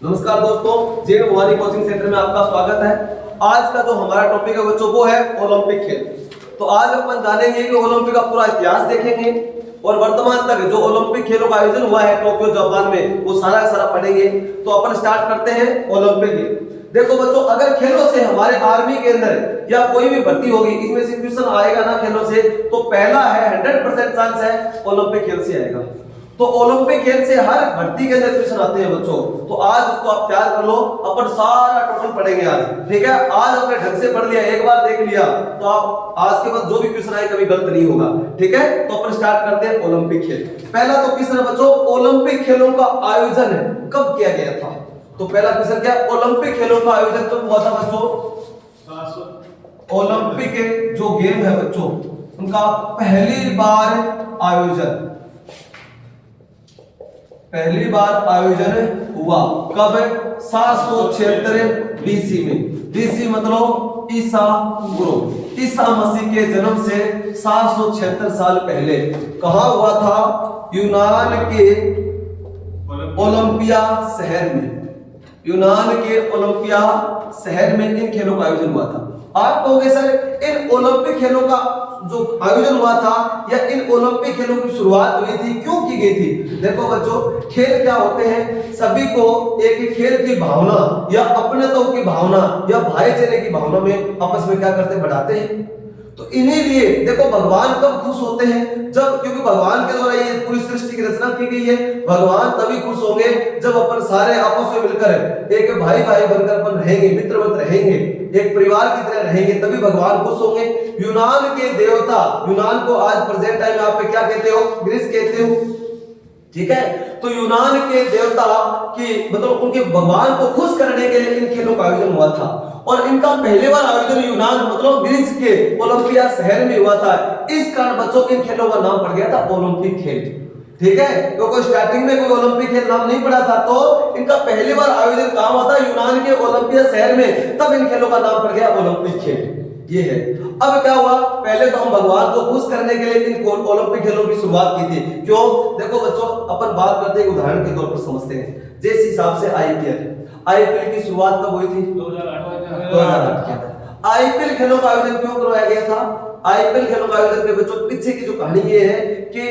नमस्कार दोस्तों, जे Mohali coaching centre में आपका स्वागत है। आज का जो हमारा टॉपिक है बच्चों वो है ओलंपिक खेल। तो आज अपन जानेंगे कि ओलंपिक का पूरा इतिहास देखेंगे और वर्तमान तक जो ओलंपिक खेलों का आयोजन हुआ है टोक्यो जापान में वो सारा का सारा पढ़ेंगे। तो अपन स्टार्ट करते हैं ओलंपिक खेल। देखो बच्चों, अगर खेलों से हमारे आर्मी के अंदर या कोई भी भर्ती होगी इसमें से क्वेश्चन आएगा ना खेलों से, तो पहला है 100% चांस है ओलंपिक खेल से आएगा। तो ओलंपिक खेल से हर भर्ती के अंदर क्वेश्चन आते हैं बच्चों। तो आज उसको आप तैयार कर लो, अपन सारा टोटल पढ़ेंगे आज, ठीक है। आज आपने ढंग से पढ़ लिया, एक बार देख लिया तो आप आज के बाद जो भी क्वेश्चन आए कभी गलत नहीं होगा, ठीक है। तो अपन स्टार्ट करते हैं ओलंपिक खेल। पहला तो क्वेश्चन है बच्चों, ओलंपिक खेलों का आयोजन कब किया गया था? तो पहला क्वेश्चन क्या है, ओलंपिक खेलों का आयोजन कब हुआ था बच्चों? ओलंपिक जो गेम है बच्चों उनका पहली बार आयोजन हुआ कब? 776 बीसी में। बीसी मतलब ईसा पूर्व, ईसा मसीह के जन्म से 776 साल पहले। कहां हुआ था? यूनान के ओलंपिया शहर में। यूनान के ओलंपिया शहर में इन खेलों का आयोजन हुआ था। आप कहोगे सर इन ओलंपिक खेलों का जो आयोजन हुआ था या इन ओलंपिक खेलों की शुरुआत हुई थी, क्यों की गई थी? देखो बच्चों, खेल क्या होते हैं, सभी को एक खेल की भावना या अपनेतों की भावना या भाईचारे की भावना में आपस में क्या करते हैं, बढ़ाते हैं। तो इन्हीं लिए देखो भगवान कब खुश होते हैं? जब, क्योंकि भगवान के द्वारा ये पूरी सृष्टि की रचना की गई है। भगवान तभी खुश होंगे जब अपन सारे आपस में मिलकर एक भाई भाई बनकर अपन रहेंगे, मित्र मित्र रहेंगे, एक परिवार की तरह रहेंगे, तभी भगवान खुश होंगे। यूनान के देवता, यूनान को आज प्रेजेंट टाइम में आप क्या कहते हो? ग्रीस कहते हो, ठीक है। तो यूनान के देवता की मतलब उनके भगवान को खुश करने के लिए इन खेलों का आयोजन हुआ था। और इनका पहली बार आयोजन यूनान मतलब ग्रीस के ओलंपिया शहर में हुआ था। इस कारण बच्चों इन खेलों का नाम पड़ गया था ओलंपिक खेल, ठीक है। तो कोई स्टार्टिंग में कोई ओलंपिक खेल नाम नहीं पड़ा था, तो इनका पहली बार आयोजन कहां हुआ था? यूनान के ओलंपिया शहर में, तब इन खेलों का नाम पड़ गया ओलंपिक खेल। ये है। अब क्या हुआ, पहले तो हम भगवान को खुश करने के लिए इन ओलंपिक खेलों की शुरुआत की थी। क्यों? देखो बच्चों, अपन बात करते हैं उदाहरण के तौर पर समझते हैं। जिस हिसाब से आईपीएल की शुरुआत कब हुई थी? 2008 किया था। आईपीएल खेलों का आयोजन क्यों करवाया गया था? आईपीएल खेलों का आयोजन के बच्चों पीछे की जो कहानी ये है कि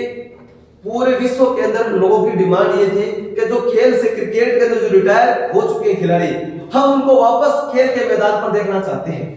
पूरे विश्व के अंदर लोगों की डिमांड ये थी कि जो खेल से, क्रिकेट के अंदर जो रिटायर हो चुके हैं खिलाड़ी, हम उनको वापस खेल के मैदान पर देखना चाहते हैं।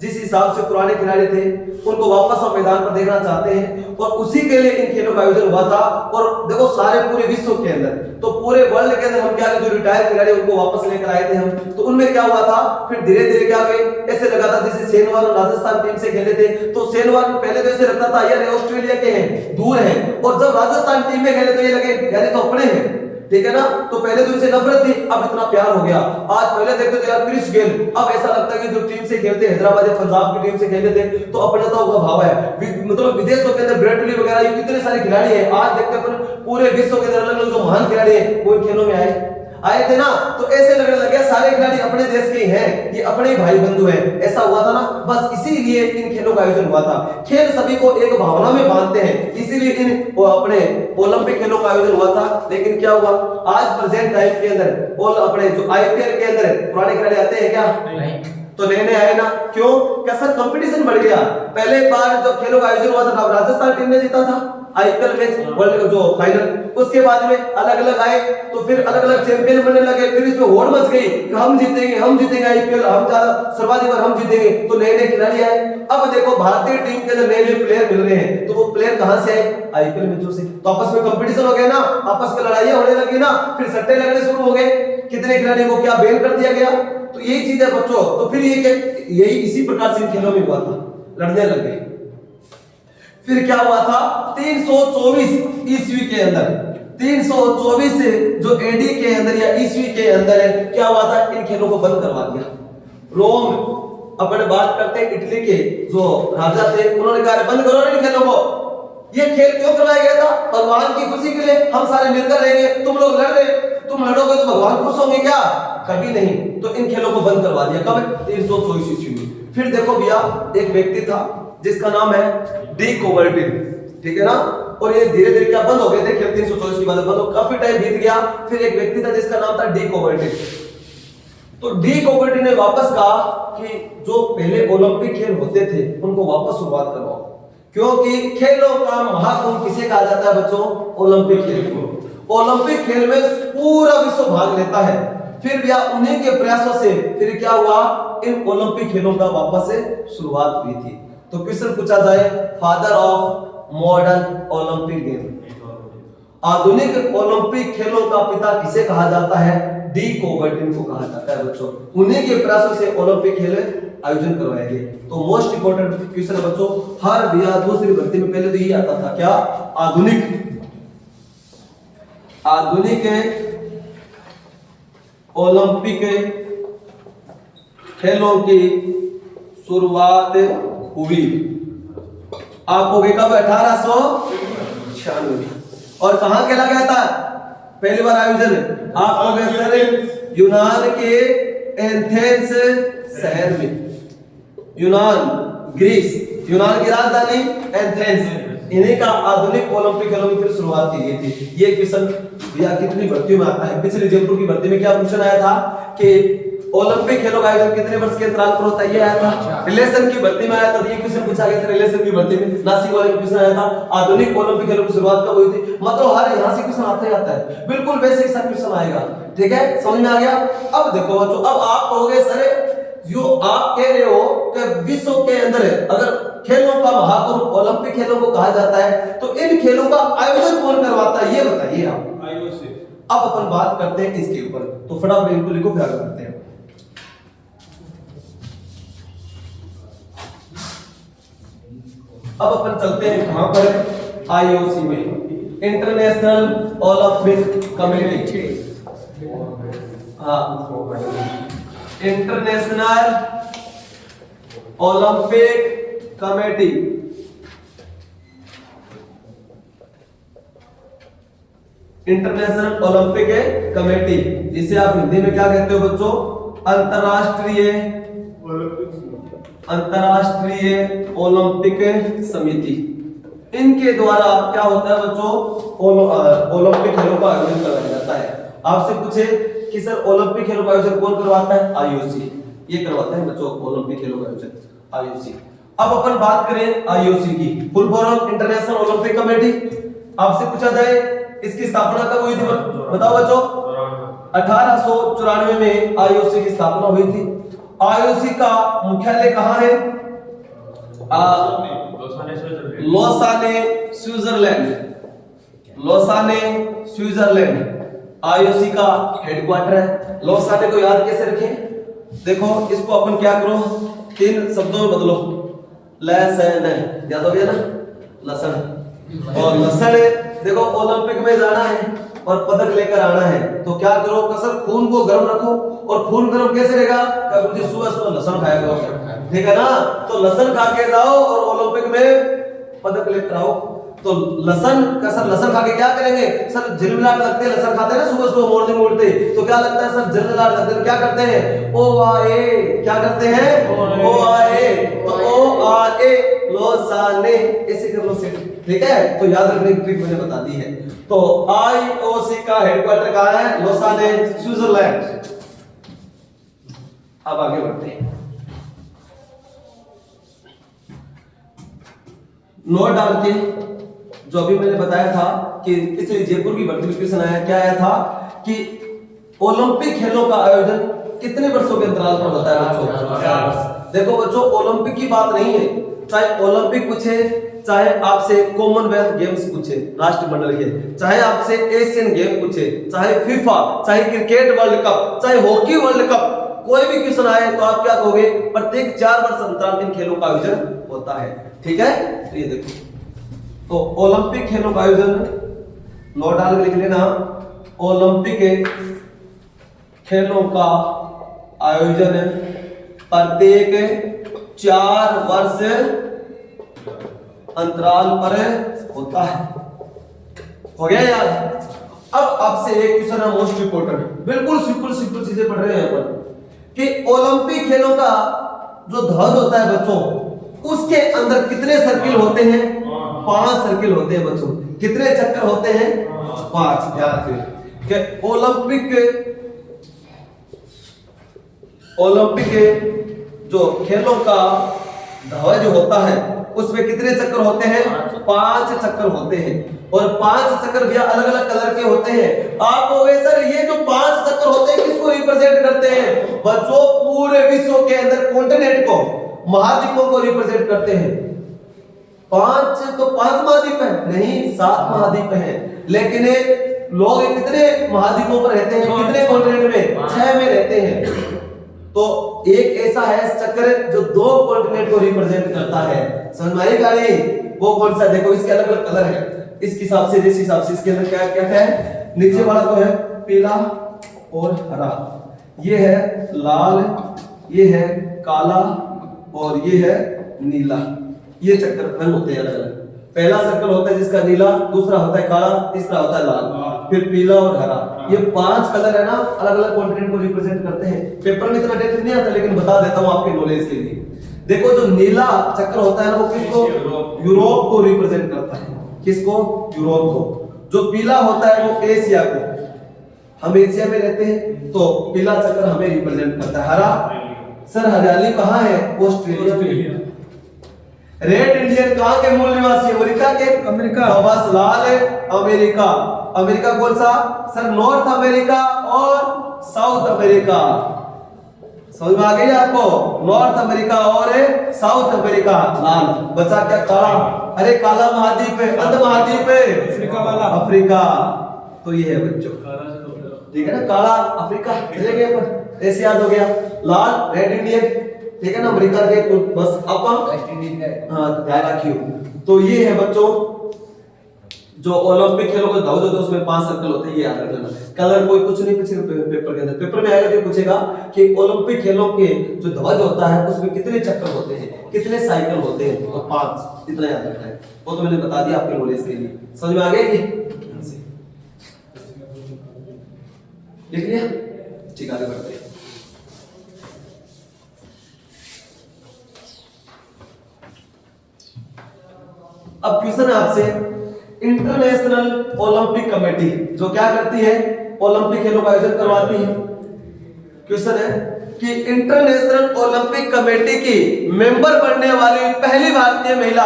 जिस हिसाब से पुराने खिलाड़ी थे उनको वापस हम मैदान पर देखना चाहते हैं, और उसी के लिए इन खेलों का आयोजन हुआ था। और देखो सारे पूरे विश्व के अंदर, तो पूरे वर्ल्ड के अंदर हम क्या, जो रिटायर खिलाड़ी उनको वापस लेकर आए थे हम। तो उनमें क्या हुआ था, फिर धीरे धीरे क्या हुए, ऐसे लगा था जैसे सेनवाल और राजस्थान टीम से खेले थे, तो सेनवाल पहले तो ऐसे लगता था यार ऑस्ट्रेलिया के हैं, दूर हैं, और जब राजस्थान टीम में खेले तो ये लगे यार तो अपने हैं, ठीक है ना। तो पहले तो इनसे नफरत थी, अब इतना प्यार हो गया। आज पहले देखते थे यार क्रिस गेल, अब ऐसा लगता है कि जो टीम से खेलते हैदराबाद या पंजाब की टीम से खेलते थे तो अपनेता का भाव है। मतलब विदेशों के अंदर ब्रेटली वगैरह ये कितने सारे खिलाड़ी हैं, आज देखते हैं पूरे विश्व के अंदर अलग अलग जो महान खिलाड़ी हैं वो इन खेलों में आए थे ना। तो ऐसे लगने लगे सारे खिलाड़ी अपने देश के ही हैं, ये अपने ही भाई बंधु हैं, ऐसा हुआ था ना। बस इसीलिए इन खेलों का आयोजन हुआ था। खेल सभी को एक भावना में बांधते हैं, इसीलिए इन अपने ओलंपिक खेलों का आयोजन हुआ था। लेकिन क्या हुआ, आज प्रेजेंट टाइम के अंदर और अपने जो आईपीएल के अंदर पुराने खिलाड़ी आते हैं क्या? नहीं। तो नए नए आए ना, क्यों? क्या सर कंपटीशन बढ़ गया। पहले बार जब खेलों का आयोजन हुआ था राजस्थान टीम ने जीता था आईपीएल मैच, वर्ल्ड कप जो फाइनल, उसके बाद में अलग अलग आए तो फिर अलग अलग चैंपियन बनने लगे, फिर इसमें होड़ मच गई कि हम जीतेंगे आईपीएल, हम ज्यादा सर्वाधिक बार हम जीतेंगे। तो नए नए खिलाड़ी आए। अब देखो भारतीय टीम के अंदर नए नए प्लेयर मिल रहे हैं, तो वो प्लेयर कहां से आए? आईपीएल मैचों से। तो आपस में कंपटीशन हो गया ना, आपस में लड़ाइयां होने लगी ना, फिर सट्टे लगने शुरू हो गए, कितने खिलाड़ियों को क्या बैन कर दिया गया। तो यही चीज है बच्चों। तो फिर यही इसी प्रकार से इन खेलों में हुआ था, लड़ने लग गए। फिर क्या हुआ था 324 ईस्वी के अंदर, 324 जो एडी के अंदर या ईस्वी के अंदर है, क्या हुआ था, इन खेलों को बंद करवा दिया। रोम, अपन बात करते हैं इटली के जो राजा थे, उन्होंने कहा बंद करो इन खेलों को। ये खेल क्यों करवाया गया था? भगवान की खुशी के लिए, हम सारे मिलकर रहेंगे, तुम लोग लड़ रहे, तुम लड़ोगे तो भगवान खुश होंगे क्या? कभी नहीं। तो इन खेलों को बंद करवा दिया कब? 324 ईस्वी में। फिर देखो भैया, एक व्यक्ति था जिसका नाम है डी कुबर्टिन, ठीक है ना। और ये धीरे धीरे क्या बंद हो गए थे खेल 324 की बात बंद हो, काफी टाइम बीत गया। फिर एक व्यक्ति था जिसका नाम था डी कोबर्टी। तो डी कोबर्टी ने वापस कहा कि जो पहले ओलंपिक खेल होते थे उनको वापस शुरुआत करवाओ, क्योंकि खेलों का महाकुंभ किसे कहा जाता है बच्चों? ओलंपिक खेल को। ओलंपिक खेल में पूरा विश्व भाग लेता है। फिर भी उन्हीं के प्रयासों से फिर क्या हुआ, इन ओलंपिक खेलों का वापस से शुरुआत हुई थी। तो क्वेश्चन पूछा जाए, father of modern Olympic game, आधुनिक ओलंपिक खेलों का पिता किसे कहा जाता है? डी कोबर्टी को कहा जाता है बच्चों। उन्हीं के प्रयासों से ओलंपिक खेल आयोजन करवाए गए। तो मोस्ट इंपोर्टेंट क्वेश्चन है बच्चों, हर बिया दूसरी भर्ती में पहले तो यही आता था, क्या? आधुनिक ओलंपिक खेलों की शुरुआत हुई आपको कब? 1896। और कहां खेला गया था पहली बार आयोजन? आपको सर यूनान के एथेंस शहर में, यूनान, ग्रीस, यूनान की राजधानी एथेंस। इन्हीं का आधुनिक ओलंपिक खेलों की फिर शुरुआत की गई थी। ये क्वेश्चन या कितनी भर्तियों में आता है? पिछले जयपुर की भर्ती में क्या क्वेश्चन आया था कि ओलंपिक खेलों का आयोजन कितने वर्ष के अंतराल पर होता है? ये आया था। रिलेशन की भर्ती में आया था, ये क्वेश्चन पूछा गया था। रिलेशन की भर्ती में नासिक वाले में क्वेश्चन आया था, आधुनिक ओलंपिक खेलों की शुरुआत कब हुई थी? मतलब हर यहां से क्वेश्चन आते आता है, बिल्कुल बेसिक सा क्वेश्चन आएगा। ठीक है, समझ में आ गया? अब देखो बच्चों, अब आप कहोगे सर जो आप कह रहे हो कि विश्व के अंदर अगर खेलों का महाकुंभ ओलंपिक खेलों को कहा जाता है, तो इन खेलों का आयोजन कौन करवाता है? ये बताइए आप। आईओसी। अब अपन बात करते हैं इसके ऊपर, तो फटाफट इनको लिखो, फिर आगे बढ़ते हैं। अब अपन चलते हैं कहां पर? आईओसी में, international Olympic committee. International Olympic committee. International Olympic committee, जिसे आप हिंदी में क्या कहते हो बच्चों? अंतरराष्ट्रीय ओलंपिक समिति। इनके द्वारा क्या होता है बच्चों? ओलंपिक खेलों का आयोजन करवाया जाता है। आपसे पूछे कि सर ओलंपिक खेलों का आयोजन कौन करवाता है? आईओसी। ये करवाता है बच्चों ओलंपिक खेलों का आयोजन, आईओसी। अब अपन बात करें आईओसी की, full form international Olympic committee. आपसे पूछा जाए इसकी स्थापना कब हुई थी? बताओ बच्चों। 1894 में आईओसी की स्थापना हुई थी। आईओसी का मुख्यालय कहां है? लोसाने, स्विट्जरलैंड। लोसाने, स्विट्जरलैंड आईओसी का हेडक्वार्टर है। लोसाने को याद कैसे रखें? देखो इसको अपन क्या करो, 3 शब्दों में बदलो। लसन, याद हो गया ना? लसन और लसन। देखो ओलंपिक में जाना है और पदक लेकर आना है, तो क्या करो? कसर खून को गर्म रखो। और खून गर्म कैसे रहेगा? कभी सुबह सुबह लसन खाया करो, ठीक है ना? तो लसन खा के जाओ और ओलंपिक में पदक लेकर आओ। तो लसन का सर, लसन खा के क्या करेंगे सर? झिलमिलाहट लगते हैं, लसन खाते हैं ना सुबह सुबह मॉर्निंग उठते, तो क्या लगता है सर? झिलमिलाहट लगते हैं। क्या करते हैं? ओ आए, क्या करते हैं? ओ आए। तो ओ आए लोसाने, ऐसे कर लो सेट, ठीक है? तो याद रखने की ट्रिक मैंने बता दी है। तो आईओसी का हेडक्वार्टर कहां है? लोसाने, स्विट्जरलैंड। अब आगे बढ़ते हैं। नोट डाल के, जो अभी मैंने बताया था कि पिछले जयपुर की भर्ती में क्वेश्चन आया, क्या आया था कि ओलंपिक खेलों का आयोजन कितने वर्षों के अंतराल पर होता है बच्चों? देखो बच्चों, ओलंपिक की बात नहीं है, चाहे ओलंपिक पूछे, चाहे आपसे कॉमनवेल्थ गेम्स पूछे, राष्ट्रमंडल खेल, चाहे आपसे एशियन गेम पूछे, चाहे फीफा, चाहे क्रिकेट वर्ल्ड कप, चाहे हॉकी वर्ल्ड कप, कोई भी क्वेश्चन आए तो आप क्या कहोगे? प्रत्येक 4 वर्ष अंतराल इन खेलों का आयोजन होता है, ठीक है? तो ये देखो, तो ओलंपिक खेलों का आयोजन नोट डाल के लिख लेना। ओलंपिक खेलों का आयोजन प्रत्येक 4 वर्ष अंतराल पर होता है। हो गया यार? अब आपसे एक क्वेश्चन है मोस्ट इंपोर्टेंट, बिल्कुल सिंपल चीजें पढ़ रहे हैं अपन कि ओलंपिक खेलों का जो ध्वज होता है बच्चों, उसके अंदर कितने सर्किल होते हैं? 5 सर्किल होते हैं बच्चों। कितने चक्कर होते हैं? 5। ध्यान रखिए कि ओलंपिक जो खेलों का ध्वज होता है उसमें कितने चक्कर होते हैं? 5 चक्कर होते हैं। और 5 चक्कर भी अलग अलग कलर के होते हैं। आप कहोगे सर ये जो 5 चक्कर होते हैं किसको रिप्रेजेंट करते हैं? बच्चों पूरे विश्व के अंदर कॉन्टिनेंट को, महाद्वीपों को रिप्रेजेंट करते हैं। 5 तो 5 महाद्वीप है नहीं, 7 महाद्वीप है। लेकिन लोग कितने महाद्वीपों पर रहते हैं? कितने कॉन्टिनेंट में? 6 में रहते हैं। तो एक ऐसा है चक्र जो 2 कॉन्टिनेंट को रिप्रेजेंट करता है। समझ में आई गाड़ी? वो कौन सा? देखो इसके अलग अलग कलर है। इसके हिसाब से, जिस हिसाब से इसके अंदर क्या क्या है, नीचे वाला तो है पीला और हरा, ये है लाल, ये है काला और ये है नीला। ये चक्कर रंग होते हैं अलग अलग। पहला सर्कल होता है जिसका नीला, दूसरा होता है काला, तीसरा होता है लाल, फिर पीला और हरा। ये 5 कलर है ना, अलग अलग कॉन्टिनेंट को रिप्रेजेंट करते हैं। पेपर में इतना डेटा नहीं आता लेकिन बता देता हूं आपके नॉलेज के लिए। देखो जो नीला चक्र होता है ना वो किसको? यूरोप को रिप्रेजेंट करता है। किसको? यूरोप को। जो पीला होता है वो एशिया को, हम एशिया में रहते हैं तो पीला चक्र हमें रिप्रेजेंट करता है। हरा सर हरियाली कहाँ है? ऑस्ट्रेलिया में। रेड इंडियन कहाँ के मूल निवासी? अमेरिका के। अमेरिका। बस लाल है अमेरिका। अमेरिका कौन सा? सर नॉर्थ अमेरिका और साउथ अमेरिका। समझ में आ गई आपको? नॉर्थ अमेरिका और साउथ अमेरिका। लाल। बचा क्या? काला। अरे काला महाद्वीप है, अंध महाद्वीप है, अफ्रीका वाला। अफ्रीका। तो ये है बच्चों, ठीक है ना? काला अफ्रीका चले गए पर ऐसे याद हो गया। लाल रेड इंडियन, ठीक है ना? अमेरिका के। तो बस अपन हाँ ध्यान रखियो। तो ये है बच्चों जो ओलंपिक खेलों का ध्वज होता है उसमें 5 सर्कल होते हैं, ये याद रखना। कलर कोई कुछ नहीं पूछेगा पेपर के अंदर। पेपर में आएगा तो पूछेगा कि ओलंपिक खेलों के जो ध्वज होता है उसमें कितने चक्कर होते हैं, कितने साइकिल होते हैं? तो 5। इतना याद रखना है। वो तो मैंने बता दिया आपके नॉलेज के लिए। समझ में आ गया ये? लिख लिया? ठीक, आगे बढ़ते हैं। अब क्वेश्चन है आपसे, इंटरनेशनल ओलंपिक कमेटी जो क्या करती है? ओलंपिक खेलों का आयोजन करवाती है। क्वेश्चन है कि इंटरनेशनल ओलंपिक कमेटी की मेंबर बनने वाली पहली भारतीय महिला।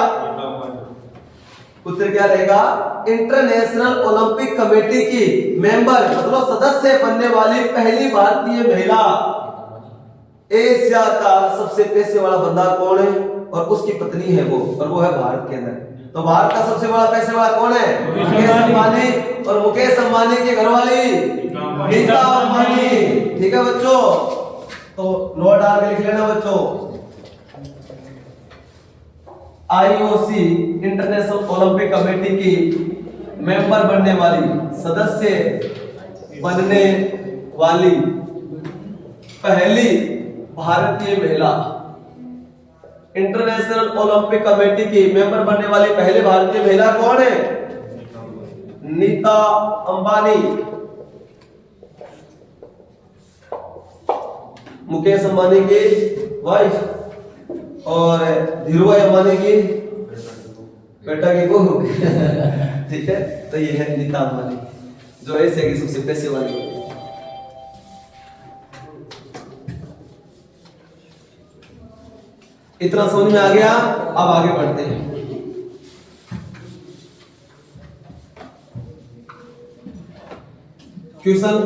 उत्तर क्या रहेगा? इंटरनेशनल ओलंपिक कमेटी की मेंबर मतलब सदस्य बनने वाली पहली भारतीय महिला। एशिया का सबसे पैसे वाला बंदा कौन है? और उसकी पत्नी है वो, और वो है भारत के अंदर। तो भारत का सबसे बड़ा पैसे वाला कौन है? मुकेश अंबानी। और मुकेश अंबानी की घरवाली नीता अंबानी। ठीक है बच्चों? तो नोट डाल के लिख लेना बच्चों। आईओसी इंटरनेशनल ओलंपिक कमेटी की मेंबर बनने वाली, सदस्य बनने वाली पहली भारतीय महिला। इंटरनेशनल ओलंपिक कमेटी की मेंबर बनने वाली पहली भारतीय महिला कौन है? नीता अंबानी। मुकेश अंबानी की वाइफ और धीरूभाई अंबानी की बेटा की बहू। ठीक है? तो ये है नीता अंबानी जो एशिया की सबसे पैसे वाली। इतना समझ में आ गया? अब आगे बढ़ते हैं। क्वेश्चन,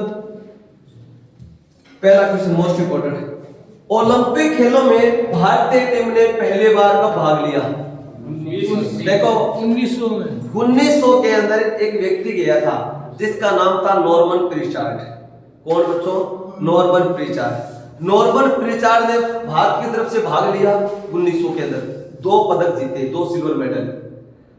पहला क्वेश्चन मोस्ट इंपोर्टेंट है। ओलंपिक खेलों में भारतीय टीम ने पहली बार कब भाग लिया? देखो 1900 में। 1900 के अंदर एक व्यक्ति गया था जिसका नाम था नॉर्मन प्रिचार्ड। कौन बच्चों? Norman Pritchard. नॉर्मन प्रिचार्ड ने भारत की तरफ से भाग लिया 1900 के अंदर। 2 पदक जीते, 2 सिल्वर मेडल।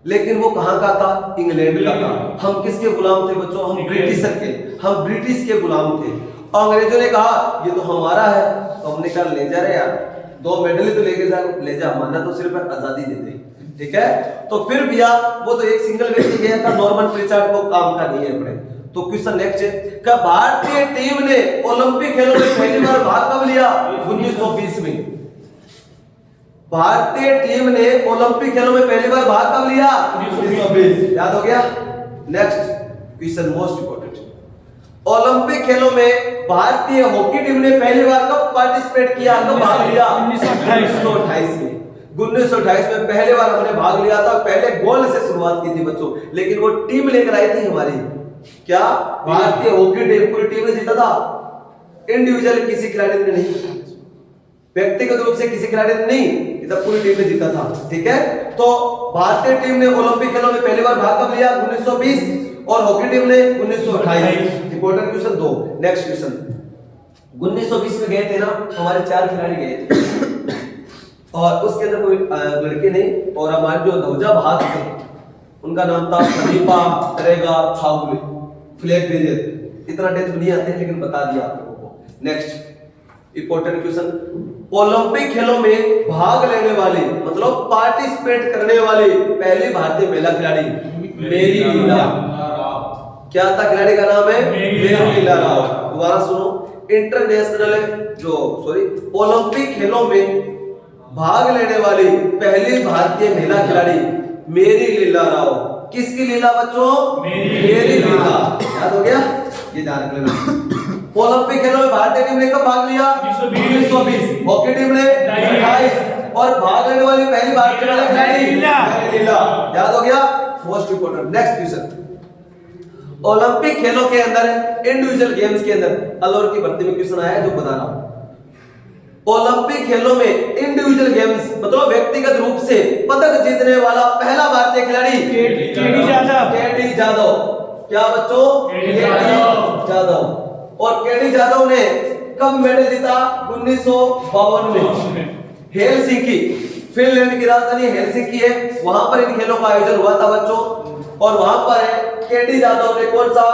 लेकिन वो कहां का था? इंग्लैंड का था। हम किसके गुलाम थे बच्चों? हम ब्रिटिशर के, हम ब्रिटिश के गुलाम थे। अंग्रेजों ने कहा ये तो हमारा है, तो हमने कहा ले जा रे यार, 2 मेडल ही तो लेके जा, ले जा, माना तो सिर्फ आजादी दे दे। ठीक है? तो फिर भैया वो तो एक सिंगल व्यक्ति गया था, नॉर्मन प्रिचार्ड को काम का नहीं है अपने। तो क्वेश्चन नेक्स्ट है, क्या भारतीय टीम ने ओलंपिक खेलों में पहली बार भाग कब लिया? 1920 में। भारतीय टीम ने ओलंपिक खेलों में पहली बार भाग कब लिया? 1920। याद हो गया? Next question most important, Olympic खेलों में भारतीय हॉकी टीम ने पहली बार कब पार्टिसिपेट किया, कब भाग लिया? 1928 में। 1928 में पहली बार हमने भाग लिया था। पहले गोल्ड से शुरुआत की थी बच्चों, लेकिन वो टीम लेकर आई थी हमारी, क्या भारतीय हॉकी टीम, पूरी टीम ने जीता था, इंडिविजुअल किसी खिलाड़ी ने नहीं, व्यक्तिगत रूप से किसी खिलाड़ी ने नहीं, इधर पूरी टीम ने जीता था। ठीक है, तो भारतीय टीम ने ओलंपिक खेलों में पहली बार भाग कब लिया? 1920 और हॉकी टीम ने 1928। Important question 2। नेक्स्ट क्वेश्चन, 1920 में गए थे ना, हमारे 4 खिलाड़ी गए थे और उसके अंदर कोई लड़के नहीं, और हमारे जो ध्वजा भाग थे उनका नाम था सदीपा रेगा छाउले फ्लैग बेरियर। इतना डेथ नहीं आते लेकिन बता दिया आप लोगों को। नेक्स्ट इंपॉर्टेंट क्वेश्चन, ओलंपिक खेलों में भाग लेने वाली मतलब पार्टिसिपेट करने वाली पहली भारतीय महिला खिलाड़ी मेरी लीला। क्या था खिलाड़ी का नाम? है मेरी लीला राव। दोबारा सुनो, ओलंपिक खेलों में भाग लेने वाली पहली भारतीय महिला खिलाड़ी मेरी लीला राव। किसकी लीला बच्चों? मेरी लीला। याद हो गया? ये ध्यान रख लेना। ओलंपिक खेलों में भारतीय टीम ने कब भाग लिया? 1920। हॉकी टीम ने 28 और भाग लेने वाली पहली भारतीय महिला खिलाड़ी मेरी लीला। याद हो गया? Most important. Next question, Olympic खेलों के अंदर इंडिविजुअल गेम्स के अंदर अलवर की भर्ती में क्वेश्चन आया है जो बता रहा हूं। ओलंपिक खेलों में इंडिविजुअल गेम्स मतलब व्यक्तिगत रूप से पदक जीतने वाला पहला भारतीय खिलाड़ी केडी जाधव। क्या बच्चों? केडी जाधव। और केडी जाधव ने कब मेडल जीता? 1952 में। हेलसिंकी, फिनलैंड की राजधानी हेलसिंकी है, वहां पर इन खेलों का आयोजन हुआ था बच्चों, और वहां पर केडी जाधव ने कौन सा?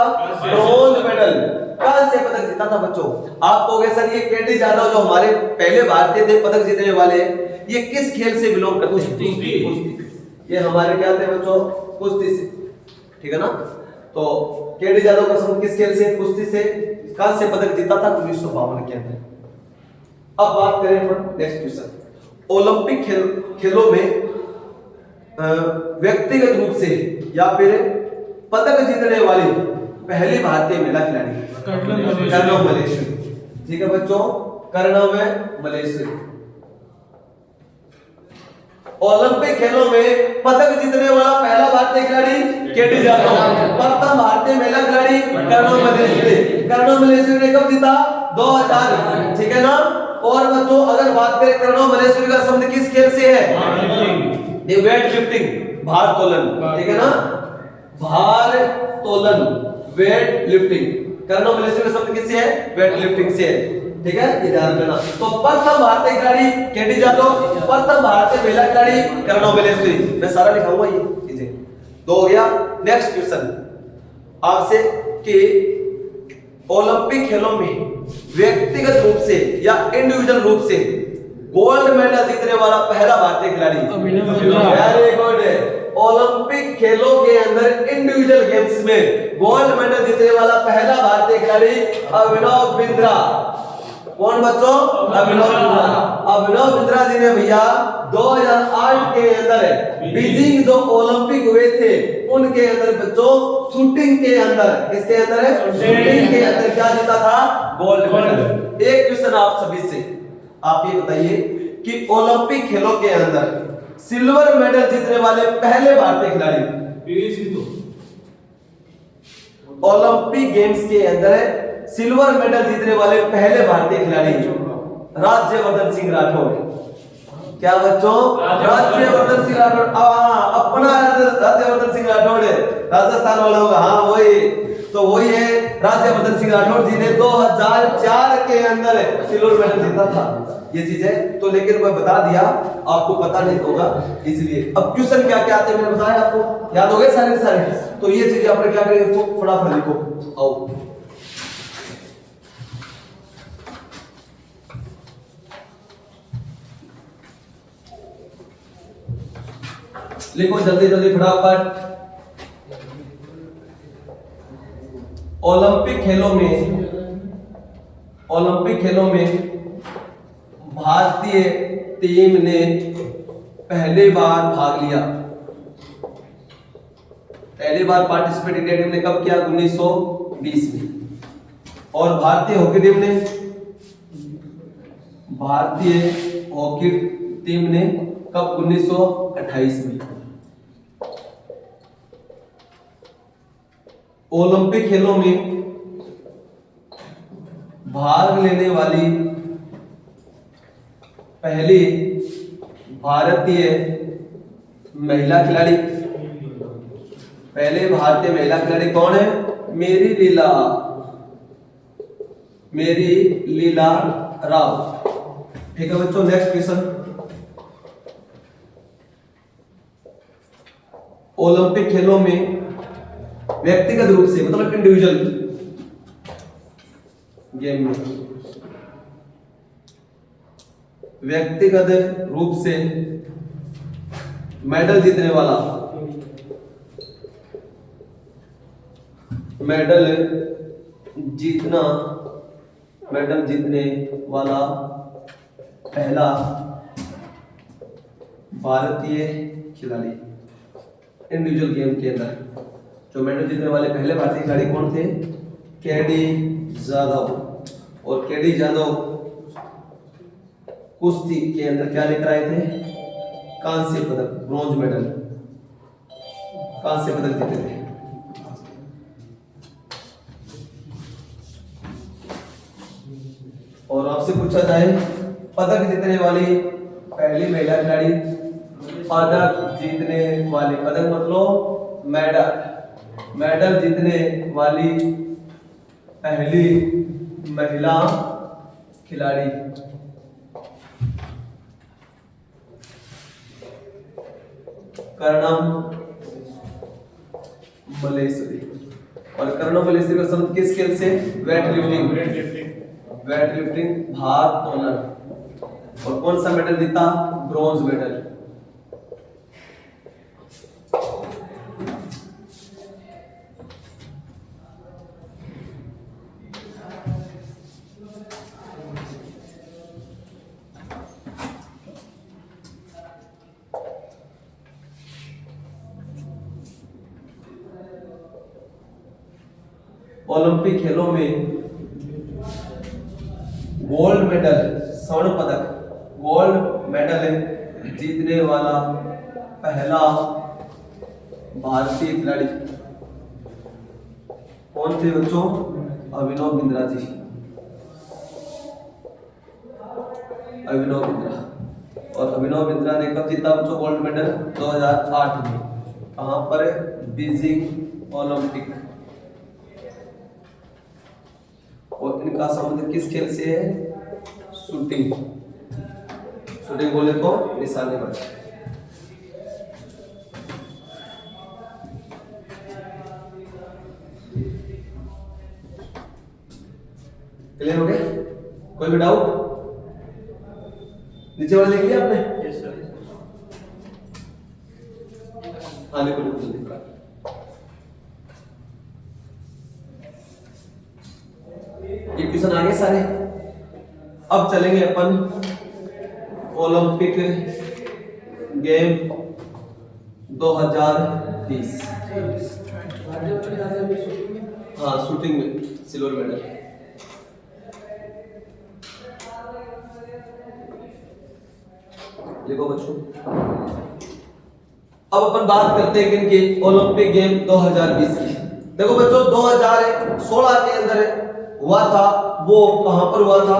ब्रोंज मेडल, कांस्य पदक जीता था बच्चों। आप कहोगे सर ये केडी जाधव जो हमारे पहले भारतीय थे पदक जीतने वाले, ये किस खेल से बिलोंग करते हैं? कुश्ती। ये हमारे क्या थे बच्चों? कुश्ती से। ठीक है ना? तो केडी जाधव का संबंध किस खेल से? कुश्ती से। कांस्य पदक जीता था 1952 के अंदर। अब बात करें नेक्स्ट क्वेश्चन, ओलंपिक खेलों में व्यक्तिगत रूप से या फिर पदक जीतने वाली पहली भारतीय महिला खिलाड़ी कर्णव मलेश्वरी। ठीक है बच्चों, कर्णव मलेश्वरी। ओलंपिक खेलों में पदक जीतने वाला पहला भारतीय खिलाड़ी केडी जाधव, प्रथम भारतीय महिला खिलाड़ी कर्णव मलेश्वरी। कर्णव मलेश्वरी ने कब जीता? 2000। ठीक है ना? और बच्चों अगर बात करें कर्णव मलेश्वरी का संबंध किस खेल से है? वेट लिफ्टिंग, भार तोलन। ठीक है ना? भार तोलन, वेट लिफ्टिंग। कर्णव मलेश्वरी का संबंध किससे है? वेट लिफ्टिंग से है। ठीक है, ये ध्यान रखना। तो प्रथम भारतीय खिलाड़ी केडी जाधव, प्रथम भारतीय महिला खिलाड़ी कर्णव मलेश्वरी। मैं सारा लिखाऊंगा ये चीजें। 2 हो गया। नेक्स्ट क्वेश्चन आपसे कि ओलंपिक खेलों में व्यक्तिगत रूप से या इंडिविजुअल रूप से गोल्ड मेडल जीतने वाला पहला भारतीय खिलाड़ी। Very good. ओलंपिक खेलों के अंदर इंडिविजुअल गेम्स में गोल्ड मेडल जीतने वाला पहला भारतीय खिलाड़ी अभिनव बिंद्रा। कौन बच्चों? अभिनव बिंद्रा। अभिनव बिंद्रा जी ने भैया 2008 के अंदर बीजिंग जो ओलंपिक हुए थे उनके अंदर बच्चों शूटिंग के अंदर, किसके अंदर है? शूटिंग के अंदर क्या जीता था? Gold medal. एक क्वेश्चन आप सभी से, आप ये बताइए कि ओलंपिक खेलों के अंदर सिल्वर मेडल जीतने वाले पहले भारतीय खिलाड़ी। ओलंपिक गेम्स के अंदर सिल्वर मेडल जीतने वाले पहले भारतीय खिलाड़ी राज्यवर्धन सिंह राठौड़। क्या बच्चों? राज्यवर्धन सिंह राठौड़। अपना राज्यवर्धन सिंह राठौड़ है, राजस्थान वाला होगा। हाँ वही, तो वही है राज्यवर्धन सिंह राठौड़ जी ने 2004 के अंदर सिल्वर मेडल जीता था। ये चीज है तो, लेकिन मैं बता दिया आपको पता नहीं होगा इसलिए। अब क्वेश्चन क्या क्या आते हैं मैंने बताया आपको, याद हो गए सारे सारे। तो ये चीजें आपने क्या करेंगे, इसको फटाफट लिखो। आओ लिखो जल्दी जल्दी फटाफट। ओलंपिक खेलों में भारतीय टीम ने पहली बार भाग लिया, पहली बार पार्टिसिपेट इंडिया टीम ने कब किया? 1920 में। और भारतीय हॉकी टीम ने कब? 1928 में। ओलंपिक खेलों में भाग लेने वाली पहली भारतीय महिला खिलाड़ी, पहले भारतीय महिला खिलाड़ी कौन है? मेरी लीला राव। ठीक है बच्चों, नेक्स्ट क्वेश्चन। ओलंपिक खेलों में व्यक्तिगत रूप से, मतलब इंडिविजुअल गेम में व्यक्तिगत रूप से मेडल जीतने वाला पहला भारतीय खिलाड़ी, इंडिविजुअल गेम के अंदर जो मेडल जीतने वाले पहले भारतीय खिलाड़ी कौन थे? केडी जाधव। और केडी जाधव कुश्ती के अंदर क्या लेकर आए थे? कांस्य पदक, ब्रॉन्ज मेडल, कांस्य पदक जीते थे। और आपसे पूछा जाए पदक जीतने वाली पहली महिला खिलाड़ी, पदक जीतने वाली, पदक मतलब मेडल जीतने वाली पहली महिला खिलाड़ी कर्णम मल्लेश्वरी। और कर्णम मल्लेश्वरी का संबंध किस खेल से? वेट लिफ्टिंग, भारोत्तोलन। और कौन सा मेडल जीता? Bronze medal. ओलंपिक खेलों में गोल्ड मेडल, स्वर्ण पदक, गोल्ड मेडल जीतने वाला पहला भारतीय खिलाड़ी कौन थे बच्चों? अभिनव बिंद्रा जी। और अभिनव बिंद्रा ने कब जीता बच्चों गोल्ड मेडल? 2008 में। कहां पर? Beijing Olympic. और इनका संबंध किस खेल से है? शूटिंग बोले तो निशानेबाजी। क्लियर हो गया? कोई भी डाउट? नीचे वाला देख लिया आपने? Yes sir. हाँ लिखो। ये क्वेश्चन आगे सारे। अब चलेंगे अपन ओलंपिक गेम 2020। हाँ शूटिंग में सिल्वर मेडल। देखो बच्चों, अब अपन बात करते हैं इनके ओलंपिक गेम 2020 की। देखो बच्चों 2016 के अंदर हुआ था, वो कहां पर हुआ था?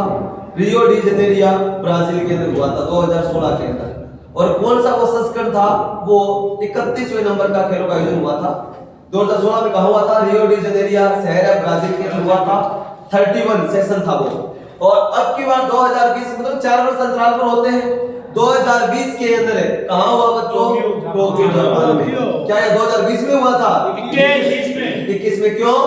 रियो डी जनेरिया ब्राजील के अंदर हुआ था 2016 के अंदर। और कौन सा वो संस्करण था? वो 31वें नंबर का खेलों का आयोजन हुआ था 2016 में। कहां हुआ था? रियो डी जनेरिया शहर है ब्राजील के अंदर हुआ था। 31 सेशन था वो। और अब की बार 2020 मतलब 4 वर्ष अंतराल पर होते हैं। 2020 के अंदर कहां हुआ बच्चों? टोक्यो जापान में। क्या ये 2020 में हुआ था? 21 में। क्यों?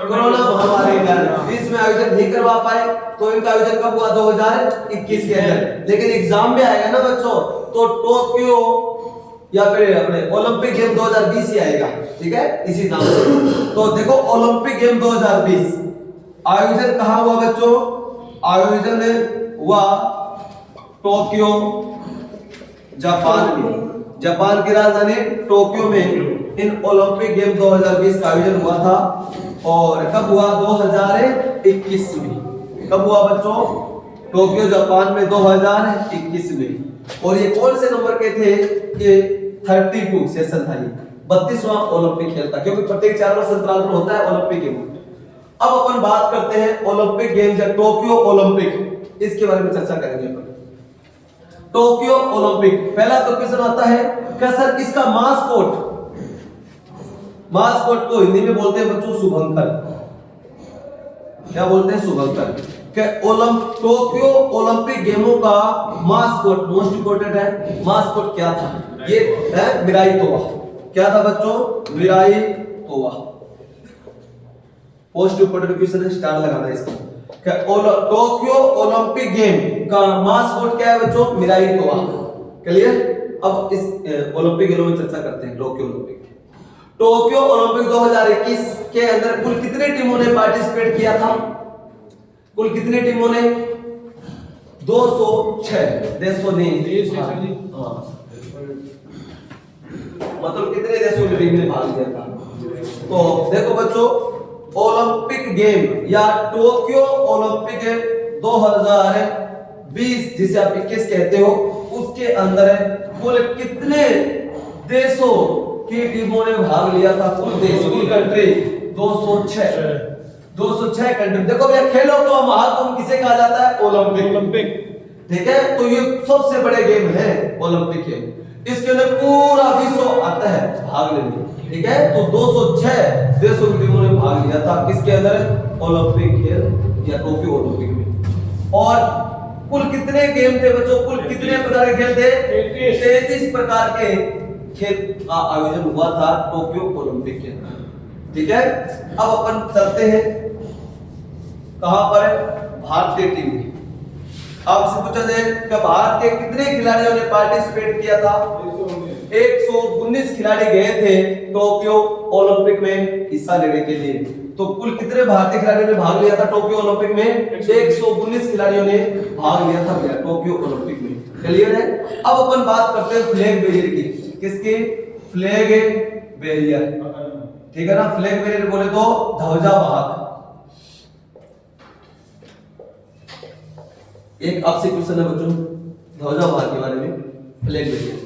कोरोना महामारी के कारण 20 में आयोजन नहीं करवा पाए, तो इनका आयोजन कब हुआ? 2021 के अंदर। लेकिन एग्जाम में आएगा ना बच्चों, तो टोक्यो या फिर अपने ओलंपिक गेम 2020 ही आएगा। ठीक है, इसी नाम से। तो देखो ओलंपिक गेम 2020 आयोजन कहां हुआ बच्चों? आयोजन हुआ टोक्यो जापान की राजधानी टोक्यो में इन ओलंपिक गेम 2020 का आयोजन हुआ था। और कब हुआ? 2021 में। कब हुआ बच्चों? टोक्यो जापान में 2021 में। और ये कौन से नंबर के थे? ये 32 सेशन था, ये 32वां ओलंपिक खेल था, क्योंकि प्रत्येक 4 वर्ष अंतराल पर होता है ओलंपिक गेम। अब अपन बात करते हैं ओलंपिक गेम्स या टोक्यो ओलंपिक, इसके बारे में चर्चा करेंगे अपन। टोक्यो ओलंपिक, पहला तो क्वेश्चन आता है क्या सर इसका मास्कोट को हिंदी में बोलते हैं बच्चों शुभंकर। क्या बोलते हैं? शुभंकर। क्या टोक्यो ओलंपिक गेमों का मास्कोट, मोस्ट इंपोर्टेंट है, मास्कोट क्या था? ये है मिराई तोवा। क्या था बच्चों? मिराई तोवा। मोस्ट इंपोर्टेंट क्वेश्चन है, स्टार लगाना है इसका। क्या टोक्यो ओलंपिक गेम का मास्कोट क्या है बच्चों? मिराई तोवा। क्लियर? अब इस ओलंपिक गेमों में चर्चा करते हैं। टोक्यो ओलंपिक 2021 के अंदर कुल कितने टीमों ने पार्टिसिपेट किया था? कुल कितनी टीमों ने? 206 देशों ने। हाँ, मतलब कितने देशों की टीम ने भाग लिया था? तो देखो बच्चों, ओलंपिक गेम या टोक्यो ओलंपिक 2020 जिसे आप 21 कहते हो, उसके अंदर कुल कितने देशों की टीमों ने भाग लिया था? कुल देश, कुल कंट्री 206 कंट्री। देखो भैया, खेलों का महाकुंभ किसे कहा जाता है? ओलंपिक। ठीक है, तो ये सबसे बड़े गेम है ओलंपिक गेम। इसके अंदर पूरा विश्व आता है भाग लेने। ठीक है, तो 206 देशों की टीमों ने भाग लिया था किसके अंदर? ओलंपिक खेल या टोक्यो ओलंपिक में। और कुल कितने गेम थे बच्चों? कुल कितने प्रकार के खेल थे? 33 प्रकार के खेल का आयोजन हुआ था टोक्यो ओलंपिक के अंदर। ठीक है, अब अपन चलते हैं कहां पर? भारतीय टीम में। आपसे पूछा जाए कि भारत के कितने खिलाड़ियों ने पार्टिसिपेट किया था? 119 खिलाड़ी गए थे टोक्यो ओलंपिक में हिस्सा लेने के लिए। तो कुल कितने भारतीय खिलाड़ियों ने भाग लिया था टोक्यो ओलंपिक में? 119 खिलाड़ियों ने भाग लिया था टोक्यो ओलंपिक में। क्लियर है? अब अपन बात करते हैं फ्लैग बैरियर की। किसकी? Flag barrier. ठीक है ना? फ्लैग बैरियर बोले तो ध्वजा वाहक। एक आपसे क्वेश्चन है बच्चों ध्वजा वाहक के बारे में, फ्लैग बैरियर।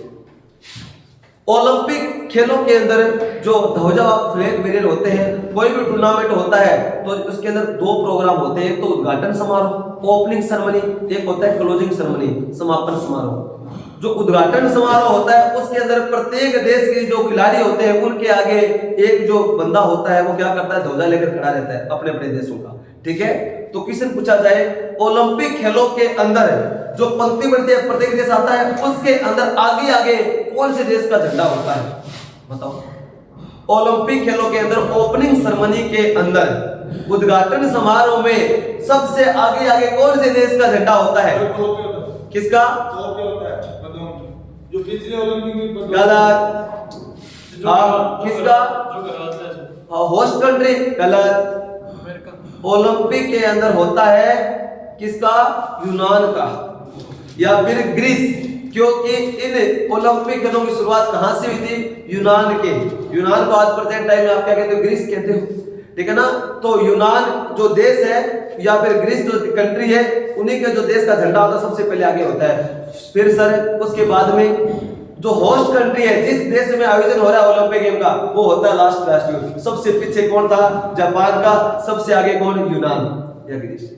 ओलंपिक खेलों के अंदर जो ध्वजा वाहक फ्लैग बैरियर होते हैं, कोई भी टूर्नामेंट होता है तो उसके अंदर 2 प्रोग्राम होते हैं। एक तो उद्घाटन समारोह, ओपनिंग सेरेमनी, एक होता है क्लोजिंग सेरेमनी, समापन समारोह। जो उद्घाटन समारोह होता है उसके अंदर प्रत्येक देश के जो खिलाड़ी होते हैं उनके आगे एक जो बंदा होता है वो क्या करता है? ध्वजा लेकर खड़ा रहता है अपने अपने देशों का। ठीक है, तो क्वेश्चन पूछा जाए ओलंपिक खेलों के अंदर जो पंक्ति बनती है प्रत्येक देश आता है, उसके अंदर आगे आगे कौन से देश का झंडा होता है? बताओ। ओलंपिक खेलों के अंदर ओपनिंग सेरेमनी के अंदर उद्घाटन समारोह में सबसे आगे आगे कौन से देश का झंडा होता है? किसका? जो पिछले ओलंपिक में गलत। किसका? Host country. गलत। ओलंपिक के अंदर होता है किसका? यूनान का या फिर ग्रीस, क्योंकि इन ओलंपिक खेलों की शुरुआत कहां से हुई थी? यूनान के। यूनान को आज प्रेजेंट टाइम में आप क्या कहते हो? ग्रीस कहते हो। ठीक है ना? तो यूनान जो देश है या फिर ग्रीस जो कंट्री है, उन्हीं के जो देश का झंडा होता है सबसे पहले आगे होता है। फिर सर उसके बाद में जो होस्ट कंट्री है, जिस देश में आयोजन हो रहा है ओलंपिक गेम का, वो होता है लास्ट राष्ट्र। सबसे पीछे कौन था? जापान का। सबसे आगे कौन? यूनान या ग्रीस।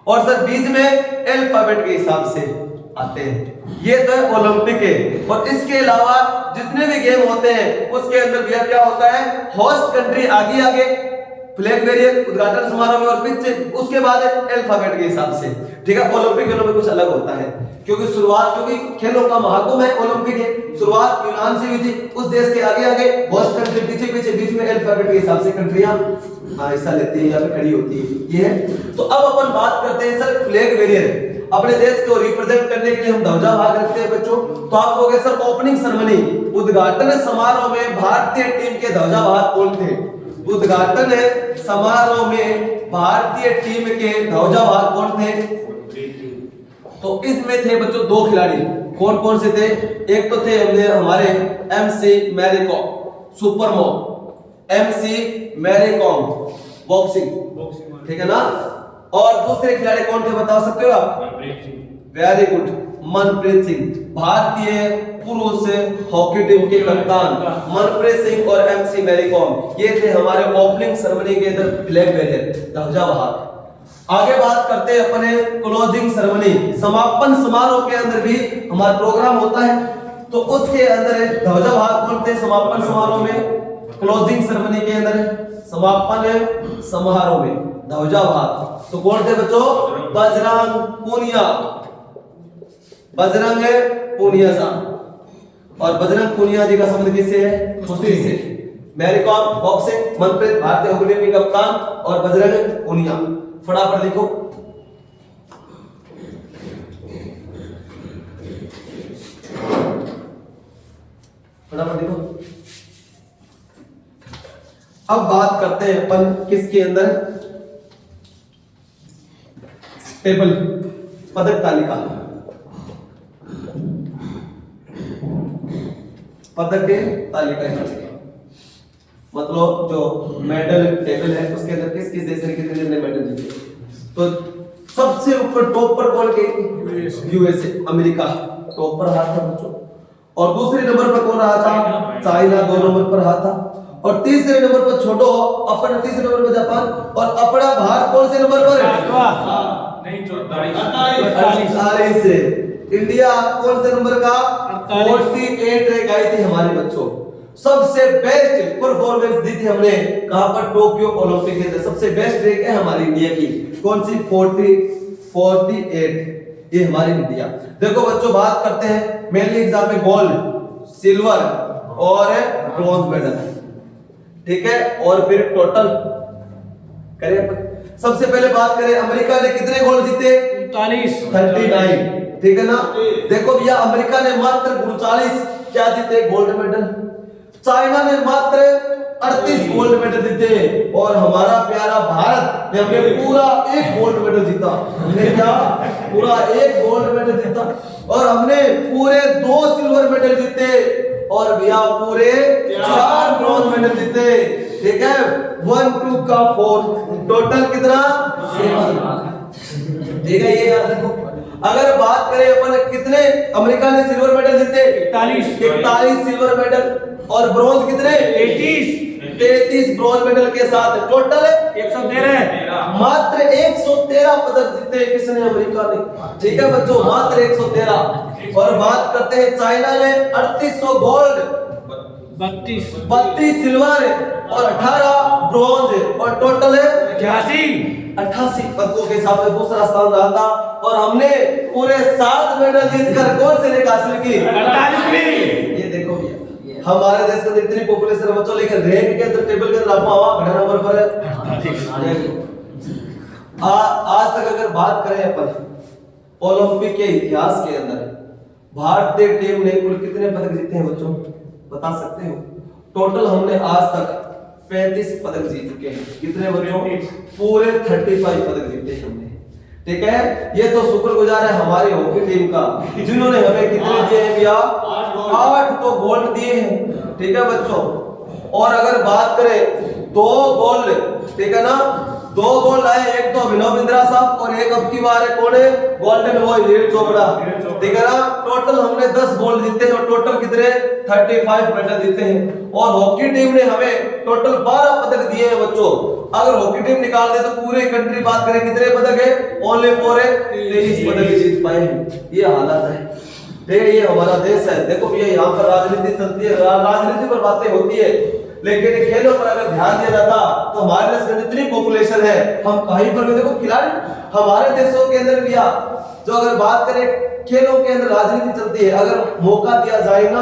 और सर बीच में अल्फाबेट के हिसाब से आते हैं। ये तो है ओलंपिक है। और इसके अलावा जितने भी गेम होते हैं उसके अंदर भी क्या होता है? होस्ट कंट्री आगे आगे, फ्लैग बैरियर उद्घाटन समारोह में, और पीछे उसके बाद अल्फाबेट के हिसाब से। ठीक है, ओलंपिक खेलों में कुछ अलग होता है क्योंकि खेलों का महाकुंभ है ओलंपिक है। शुरुआत यूनान से हुई थी, उस देश के आगे आगे होस्ट कंट्री, पीछे पीछे, बीच में अल्फाबेट के हिसाब से कंट्रियां हिस्सा लेती है या फिर खड़ी होती है। ये है। तो अब अपन बात करते हैं सर फ्लैग बैरियर। अपने देश को रिप्रेजेंट करने के लिए हम ध्वजा वाहक रखते हैं बच्चों। तो आप कहोगे सर ओपनिंग सेरेमनी, उद्घाटन समारोह में भारतीय टीम के ध्वजा वाहक कौन थे? उद्घाटन समारोह में भारतीय टीम के ध्वजा वाहक कौन थे? तो इसमें थे बच्चों 2 खिलाड़ी, कौन कौन से थे? एक तो थे हमने हमारे MC Mary Kom supermom, MC Mary Kom boxing, ठीक है ना। और दूसरे खिलाड़ी कौन थे बता सकते हो आप? वेरी गुड, मनप्रीत सिंह, भारतीय पुरुष हॉकी टीम के कप्तान मनप्रीत सिंह और MC मैरी कॉम, ये थे हमारे ओपनिंग सेरेमनी के अंदर फ्लैग बेरर ध्वजावाहक। आगे बात करते हैं अपने क्लोजिंग सेरेमनी, समापन समारोह के अंदर भी हमारा प्रोग्राम होता है, तो उसके अंदर ध्वजावाहक कौन थे समापन समारोह में? क्लोजिंग सेरेमनी के अंदर समापन समारोह में ध्वजावाहक तो कौन थे बच्चों? बजरंग पूनिया, बजरंग पूनिया साहब। और बजरंग पूनिया जी का संबंध किससे है? कुश्ती से। मैरी कॉम बॉक्सिंग, मनप्रीत भारतीय हॉकी टीम के कप्तान और बजरंग पूनिया। फटाफट लिखो। फटाफट लिखो। अब बात करते हैं अपन किसके अंदर? टेबल पदक तालिका, पदक तालिका मतलब जो मेडल टेबल है उसके अंदर किस किस देश ने कितने मेडल जीते? तो सबसे ऊपर टॉप पर कौन के? यूएसए अमेरिका टॉप पर रहा था बच्चों। और दूसरे नंबर पर कौन रहा था? चाइना 2 नंबर पर रहा था। और तीसरे नंबर पर छोड़ो अपना, तीसरे नंबर पर जापान। और अपना भारत कौन से नंबर पर? नहीं 48 से। इंडिया कौन से नंबर का? 48 रैंक आई थी हमारे बच्चों। सबसे बेस्ट परफॉर्मेंस दी थी हमने कहां पर? टोक्यो ओलंपिक के अंदर सबसे बेस्ट रैंक है हमारी इंडिया की। कौन सी? 48, ये हमारी इंडिया। देखो बच्चों बात करते हैं मेनली एग्जाम में गोल्ड, सिल्वर और ब्रॉन्ज मेडल, ठीक है। और फिर टोटल करें। सबसे पहले बात करें अमेरिका ने कितने गोल्ड जीते? 39, ठीक है ना। देखो भैया अमेरिका ने मात्र 39 क्या जीते? Gold medal. चाइना ने मात्र 38 गोल्ड मेडल जीते। और हमारा प्यारा भारत ने हमने पूरा 1 गोल्ड मेडल जीता। हमने क्या? पूरा 1 गोल्ड मेडल जीता। और हमने पूरे 2 सिल्वर मेडल जीते। और भैया पूरे 4 ब्रॉन्ज मेडल जीते, ठीक है। 1 2 का 4 टोटल कितना? 7, ठीक है। ये याद रखो। अगर बात करें अपन कितने अमेरिका ने सिल्वर मेडल जीते? 41 सिल्वर मेडल। और ब्रॉन्ज कितने? 33 ब्रॉन्ज मेडल के साथ टोटल 113 मात्र 113 पदक जीते किसने? अमेरिका ने, ठीक है बच्चों, मात्र 113। और बात करते हैं चाइना ने 3800 गोल्ड, 32 सिल्वर और 18 ब्रॉन्ज और टोटल 88 पदकों के साथ में दूसरा स्थान रहा था। और हमने पूरे 7 मेडल जीतकर कौन से रैंक हासिल की? 48। ये देखो भैया हमारे देश में इतनी पॉपुलेशन है बच्चों, लेकिन रैंक के अंदर टेबल के अंदर आप घड़ा नंबर पर है। आज तक अगर बात करें अपन ओलंपिक के इतिहास के अंदर भारतीय टीम ने कुल कितने पदक जीते हैं बच्चों? बता सकते हो? टोटल हमने आज तक 35 पदक जीत चुके हैं। कितने बच्चों? पूरे 35 पदक जीते हैं हमने, ठीक है। ये तो शुक्रगुजार है हमारी हॉकी टीम का जिन्होंने हमें कितने दिए हैं भैया? 8 तो गोल्ड दिए हैं, ठीक है बच्चों। और अगर बात करें 2 गोल्ड, ठीक है ना, 2 गोल्ड आए, एक तो अभिनव बिंद्रा साहब और एक अब की बार है कौन है? गोल्डन बॉय नीरज चोपड़ा, ठीक है ना। टोटल हमने 10 गोल्ड जीते हैं और टोटल कितने? 35 मेडल जीते हैं। और हॉकी टीम ने हमें टोटल 12 पदक दिए हैं बच्चों। अगर हॉकी टीम निकाल दे तो पूरे कंट्री बात करें कितने पदक है? ओनली 23 पदक जीत पाए हैं। ये हालत है, ठीक है। ये हमारा देश है। देखो भैया यहाँ पर राजनीति चलती है, राजनीति पर बातें होती है, लेकिन खेलों पर अगर ध्यान दिया जाता तो हमारे देश में जितनी पॉपुलेशन है हम कहीं पर भी देखो खिलाड़ी हमारे देशों के अंदर भी जो अगर बात करें खेलों के अंदर राजनीति चलती है, अगर मौका दिया जाए ना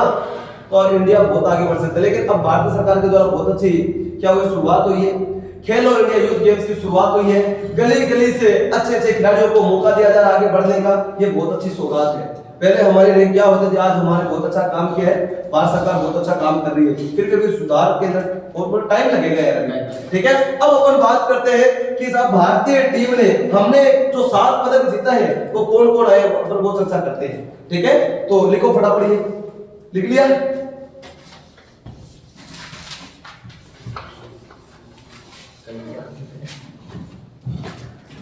तो इंडिया बहुत आगे बढ़ सकता है। लेकिन अब भारत सरकार के द्वारा बहुत अच्छी क्या हुई शुरुआत हुई है, खेलो इंडिया यूथ गेम्स की शुरुआत हुई है। गली गली से अच्छे अच्छे खिलाड़ियों को मौका दिया जा रहा है आगे बढ़ने का, ये बहुत अच्छी सौगात है। पहले हमारी रैंक क्या होती थी, आज हमारे बहुत अच्छा काम किया है, भारत सरकार बहुत अच्छा काम कर रही है, फिर कभी सुधार के अंदर बहुत टाइम लगेगा यार। ठीक है, अब अपन बात करते हैं कि साहब भारतीय टीम ने हमने जो 7 पदक जीता है वो कौन कौन आए, अपन बहुत चर्चा करते हैं। ठीक है, तो लिखो फटाफट, ये लिख लिया।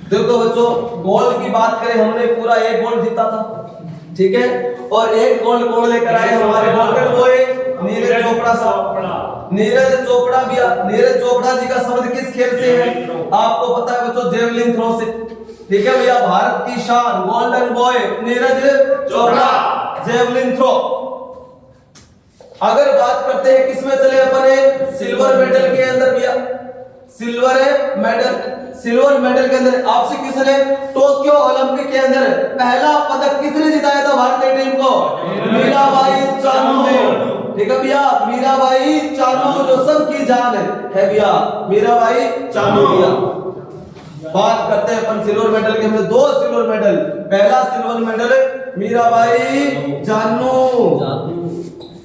देखो बच्चों, गोल्ड की बात करें, हमने पूरा 1 गोल्ड जीता था। ठीक है, और 1 गोल्ड कौन लेकर आए हमारे गोल्डन बॉय नीरज चोपड़ा साहब। नीरज चोपड़ा भी, नीरज चोपड़ा जी का संबंध किस खेल से है आपको पता है बच्चों, जेवलिन थ्रो से। ठीक है भैया, भारत की शान golden boy Neeraj Chopra, javelin throw. अगर बात करते हैं किसमें चले अपने, सिल्वर मेडल के अंदर भैया, सिल्वर मेडल के अंदर आपसे क्वेश्चन है, टोक्यो ओलंपिक के अंदर पहला पदक किसने जिताया था भारतीय टीम को, मीराबाई चानू ने। ठीक है भैया, मीराबाई चानू जो सबकी जान है भैया, मीराबाई चानू भैया। बात करते हैं अपन सिल्वर मेडल के अंदर, 2 सिल्वर मेडल, पहला सिल्वर मेडल मीराबाई चानू,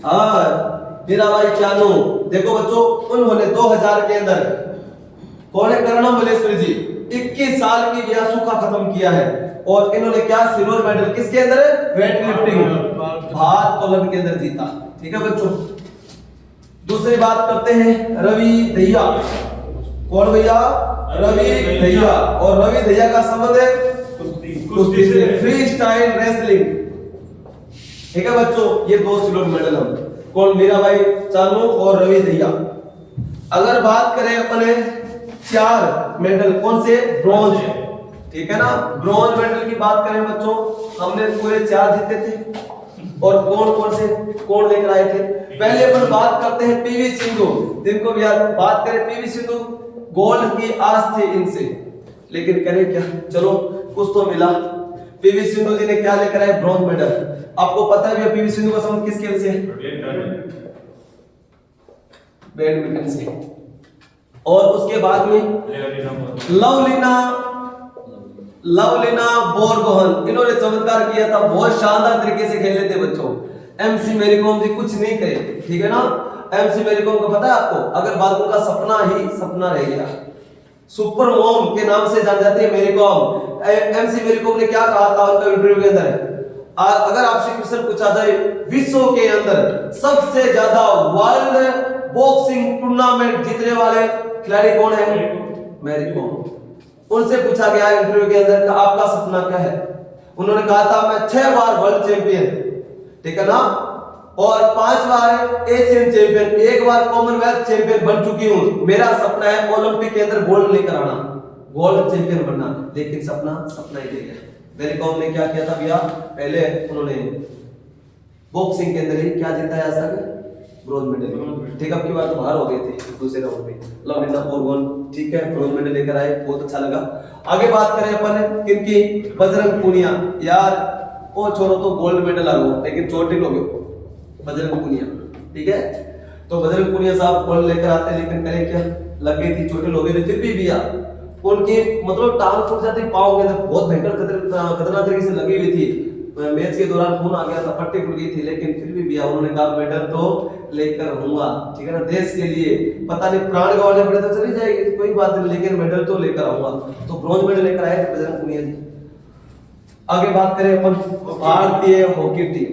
हाँ मीराबाई चानू। देखो बच्चों, उन्होंने 2000 के अंदर, कौन है, कर्णम मलेश्वरी जी, 21 साल की ब्याह सूखा खत्म किया है, और इन्होंने क्या सिल्वर मेडल किसके अंदर, वेट लिफ्टिंग भारत ओलंपिक के अंदर जीता। ठीक है बच्चों, दूसरी बात करते हैं रवि दहिया। कौन भैया, रवि दहिया, और रवि दहिया का संबंध है कुश्ती से, फ्री स्टाइल रेसलिंग। ठीक है बच्चों, ये 2 सिल्वर मेडल हम, कौन, मीराबाई चानू और रवि दहिया। अगर बात करें अपने 4 मेडल, कौन से, ब्रॉन्ज। ठीक है ना, ब्रॉन्ज मेडल की बात करें बच्चों, हमने पूरे 4 जीते थे, और कौन से कौन लेकर आए थे। पहले अपन बात करते हैं पीवी सिंधु, जिनको भी बात करें पीवी सिंधु, गोल्ड की आस थी इनसे, लेकिन करें क्या, चलो कुछ तो मिला। पीवी सिंधु जी ने क्या लेकर आए, ब्रॉन्ज मेडल। आपको पता है पीवी सिंधु का संबंध किस खेल से है, बैडमिंटन से। और उसके बाद में लवलीना बोरगोहन, इन्होंने चमत्कार किया था, बहुत शानदार तरीके से खेले थे बच्चों। एमसी मैरी कॉम जी कुछ नहीं करे। ठीक है ना, एमसी मैरी कॉम को पता है आपको, अगर बात उनका सपना ही सपना रह गया, सुपर मॉम के नाम से जान जाती है मैरी कॉम। एमसी मैरी कॉम ने क्या कहा था उनका इंटरव्यू के अंदर, अगर आपसे क्वेश्चन पूछा जाए विश्व के अंदर सबसे ज्यादा वर्ल्ड बॉक्सिंग टूर्नामेंट जीतने वाले खिलाड़ी कौन है, मैरी कॉम। उनसे पूछा गया इंटरव्यू के अंदर कि आपका सपना क्या है, उन्होंने कहा था मैं 6 बार वर्ल्ड चैंपियन, ठीक है ना, और 5 बार एशियन चैंपियन, 1 बार कॉमनवेल्थ चैंपियन बन चुकी हूं। मेरा सपना है ओलंपिक के अंदर गोल्ड लेकर आना, गोल्ड चैंपियन बनना, लेकिन सपना ही रह गया। मैरी कॉम ने क्या किया था भैया, पहले उन्होंने बॉक्सिंग के अंदर ही क्या जीता है, आज तक ब्रोंज मेडल। ठीक है, अब की बार तो बाहर हो गए थे दूसरे राउंड में, लवलीना बोरगोहन, ठीक है, ब्रोंज मेडल लेकर आए, बहुत अच्छा लगा। आगे बात करें अपन किनकी, बजरंग पुनिया। यार वो छोड़ो तो गोल्ड मेडल आ गया, लेकिन चोटी लोगे बजरंग पुनिया। ठीक है, तो बजरंग पुनिया साहब गोल्ड लेकर आते हैं, लेकिन करें क्या, लग गई थी चोटी लोगे, फिर भी भैया उनकी मतलब टांग फूट जाती, पांव के अंदर बहुत भयंकर खतरनाक तरीके से लगी हुई थी। मैच के दौरान खून आ गया था, पट्टी खुल गई थी, लेकिन फिर भी भैया उन्होंने कहा मेडल तो लेकर आऊंगा। ठीक है ना, देश के लिए पता नहीं प्राण गंवाने पड़े तो चली जाएगी, कोई बात नहीं, लेकिन मेडल तो लेकर आऊंगा। तो ब्रॉन्ज मेडल लेकर आए थे बजरंग पुनिया जी। आगे बात करें अपन भारतीय हॉकी टीम।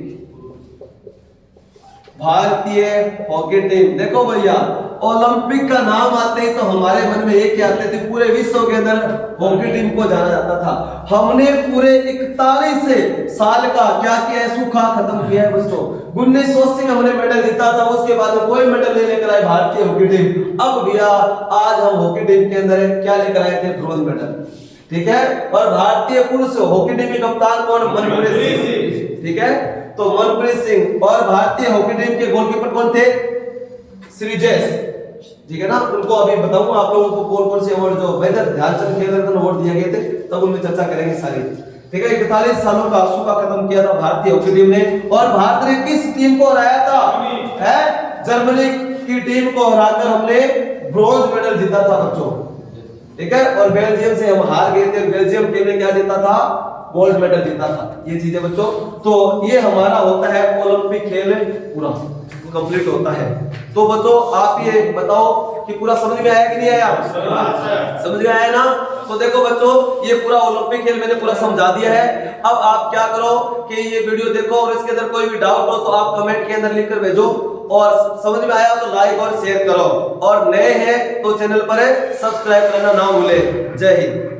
भारतीय हॉकी टीम, देखो भैया ओलंपिक का नाम आते ही तो हमारे मन में एक ही आते थे, पूरे विश्व के अंदर हॉकी टीम को जाना जाता था। हमने पूरे 41 साल का क्या किया है, सूखा खत्म किया है बच्चों। 1980 में हमने मेडल जीता था, उसके बाद कोई मेडल नहीं लेकर आए भारतीय हॉकी टीम। अब भैया आज हम हॉकी टीम के अंदर क्या लेकर आए थे, ब्रॉन्ज मेडल। ठीक है, और भारतीय पुरुष हॉकी टीम के कप्तान कौन, मनप्रीत सिंह। ठीक है, तो मनप्रीत सिंह, और भारतीय हॉकी टीम के गोलकीपर कौन थे, श्रीजेश। ठीक है ना, उनको अभी बताऊंगा आप लोगों को कौन कौन से अवार्ड, जो मेजर ध्यानचंद खेल रत्न अवार्ड दिए गए थे, तब उनमें चर्चा करेंगे सारी। ठीक है, 41 सालों का सूखा खत्म किया था भारतीय हॉकी टीम ने, और भारत ने किस टीम को हराया था, है जर्मनी की टीम को हराकर हमने ब्रॉन्ज मेडल जीता था बच्चों। ठीक है। और बेल्जियम से हम हार गए थे, बेल्जियम टीम ने क्या जीता था, गोल्ड मेडल जीता था। ये चीजें बच्चों, तो ये हमारा होता है ओलंपिक खेल पूरा कंप्लीट होता है। तो बच्चों आप ये बताओ कि पूरा समझ में आया कि नहीं आया? समझ में आया ना? तो देखो बच्चों, ये पूरा ओलंपिक खेल मैंने पूरा समझा दिया है। अब आप क्या करो कि ये वीडियो देखो और इसके अंदर कोई भी डाउट हो तो आप कमेंट के अंदर लिख कर भेजो, और समझ में आया तो लाइक और शेयर करो, और नए हैं तो चैनल पर सब्सक्राइब करना ना भूले। जय हिंद।